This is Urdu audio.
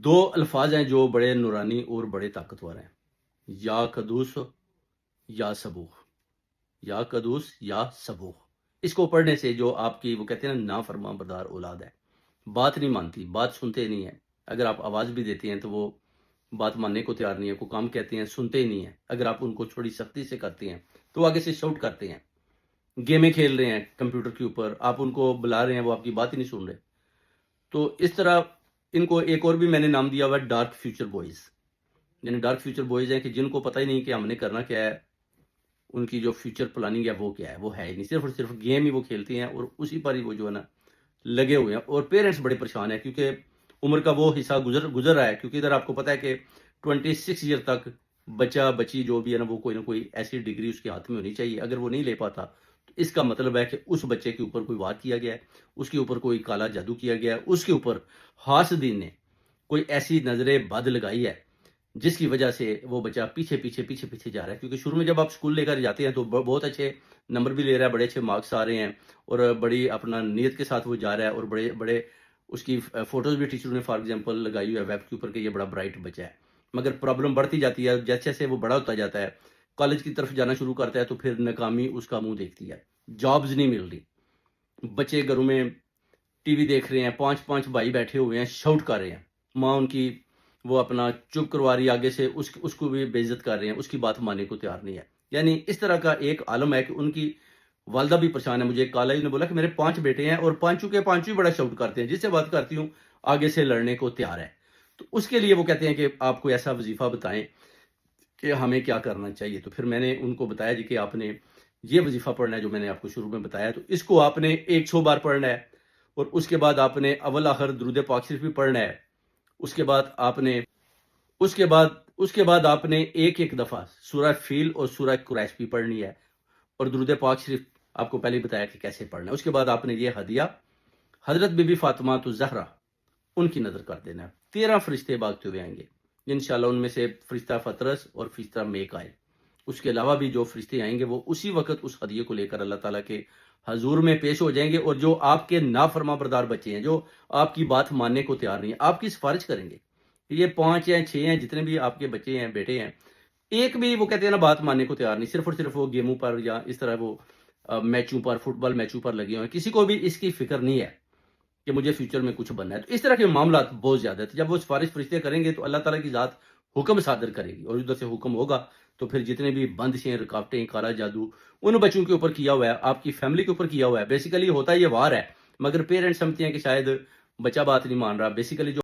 دو الفاظ ہیں جو بڑے نورانی اور بڑے طاقتور ہیں، یا قدوس یا صبوح، یا قدوس یا صبوح۔ اس کو پڑھنے سے جو آپ کی وہ کہتے ہیں نا نافرمان بردار اولاد ہے، بات نہیں مانتی، بات سنتے نہیں ہیں۔ اگر آپ آواز بھی دیتے ہیں تو وہ بات ماننے کو تیار نہیں ہے، کوئی کام کہتے ہیں سنتے ہی نہیں ہیں۔ اگر آپ ان کو تھوڑی سختی سے کرتے ہیں تو وہ آگے سے شاؤٹ کرتے ہیں، گیمیں کھیل رہے ہیں کمپیوٹر کے اوپر، آپ ان کو بلا رہے ہیں وہ آپ کی بات ہی نہیں سن رہے۔ تو اس طرح ان کو ایک اور بھی میں نے نام دیا ہوا ہے ڈارک فیوچر بوائز، یعنی ڈارک فیوچر بوائز ہیں کہ جن کو پتہ ہی نہیں کہ ہم نے کرنا کیا ہے، ان کی جو فیوچر پلاننگ ہے وہ کیا ہے، وہ ہے ہی نہیں، صرف اور صرف گیم ہی وہ کھیلتے ہیں اور اسی پر ہی وہ جو ہے نا لگے ہوئے ہیں۔ اور پیرنٹس بڑے پریشان ہیں کیونکہ عمر کا وہ حصہ گزر رہا ہے، کیونکہ ادھر آپ کو پتہ ہے کہ 26 ایئر تک بچہ بچی جو بھی ہے نا وہ کوئی نہ کوئی ایسی ڈگری اس کے ہاتھ میں ہونی چاہیے۔ اگر وہ نہیں لے پاتا تو اس کا مطلب ہے کہ اس بچے کے اوپر کوئی وار کیا گیا ہے، اس کے اوپر کوئی کالا جادو کیا گیا ہے، اس کے اوپر حاسدین نے کوئی ایسی نظر بد لگائی ہے جس کی وجہ سے وہ بچہ پیچھے جا رہا ہے۔ کیونکہ شروع میں جب آپ سکول لے کر جاتے ہیں تو بہت اچھے نمبر بھی لے رہا ہے، بڑے اچھے مارکس آ رہے ہیں اور بڑی اپنا نیت کے ساتھ وہ جا رہا ہے، اور بڑے اس کی فوٹوز بھی ٹیچروں نے فار ایگزامپل لگائی ہوئی ہے ویب کے اوپر کہ یہ بڑا برائٹ بچہ ہے۔ مگر پرابلم بڑھتی جاتی ہے، جیسے جیسے وہ بڑا ہوتا جاتا ہے، کالج کی طرف جانا شروع کرتا ہے تو پھر ناکامی اس کا منہ دیکھتی ہے، جابز نہیں مل رہی، بچے گھروں میں ٹی وی دیکھ رہے ہیں، 5 بھائی بیٹھے ہوئے ہیں شاؤٹ کر رہے ہیں، ماں ان کی وہ اپنا چپ کروا رہی آگے سے، اس کو بھی بے عزت کر رہے ہیں، اس کی بات ماننے کو تیار نہیں ہے۔ یعنی اس طرح کا ایک عالم ہے کہ ان کی والدہ بھی پریشان ہے۔ مجھے ایک کالج نے بولا کہ میرے 5 بیٹے ہیں اور پانچوں کے پانچوں بڑا شاؤٹ کرتے ہیں، جس سے بات کرتی ہوں آگے سے لڑنے کو تیار ہے۔ تو اس کے لیے وہ کہتے ہیں کہ آپ کو ایسا وظیفہ بتائیں کہ ہمیں کیا کرنا چاہیے۔ تو پھر میں نے ان کو بتایا جی کہ آپ نے یہ وظیفہ پڑھنا ہے جو میں نے آپ کو شروع میں بتایا، تو اس کو آپ نے 100 بار پڑھنا ہے، اور اس کے بعد آپ نے اول آخر درود پاک شریف بھی پڑھنا ہے۔ اس کے بعد آپ نے آپ نے ایک دفعہ سورہ فیل اور سورہ قریش بھی پڑھنی ہے، اور درود پاک شریف آپ کو پہلے بتایا کہ کیسے پڑھنا ہے۔ اس کے بعد آپ نے یہ ہدیہ حضرت بی بی فاطمہ تو زہرا ان کی نظر کر دینا ہے۔ 13 فرشتے بھاگتے ہوئے آئیں گے انشاءاللہ، ان میں سے فرشتہ فطرس اور فرشتہ میکائل، اس کے علاوہ بھی جو فرشتے آئیں گے وہ اسی وقت اس ہدیے کو لے کر اللہ تعالیٰ کے حضور میں پیش ہو جائیں گے، اور جو آپ کے نافرما بردار بچے ہیں، جو آپ کی بات ماننے کو تیار نہیں ہیں، آپ کی سفارش کریں گے۔ یہ 5 ہیں 6 ہیں جتنے بھی آپ کے بچے ہیں بیٹے ہیں، ایک بھی وہ کہتے ہیں نا بات ماننے کو تیار نہیں، صرف اور صرف وہ گیموں پر یا اس طرح وہ میچوں پر، فٹ بال میچوں پر لگے ہوئے ہیں۔ کسی کو بھی اس کی فکر نہیں ہے کہ مجھے فیوچر میں کچھ بننا ہے۔ تو اس طرح کے معاملات بہت زیادہ تھے۔ جب وہ سفارش فرشتے کریں گے تو اللہ تعالیٰ کی ذات حکم صادر کرے گی، اور ادھر سے حکم ہوگا تو پھر جتنے بھی بندشیں، رکاوٹیں، کالا جادو ان بچوں کے اوپر کیا ہوا ہے، آپ کی فیملی کے اوپر کیا ہوا ہے، بیسیکلی ہوتا یہ وار ہے، مگر پیرنٹس سمجھتے ہیں کہ شاید بچہ بات نہیں مان رہا۔ بیسیکلی جو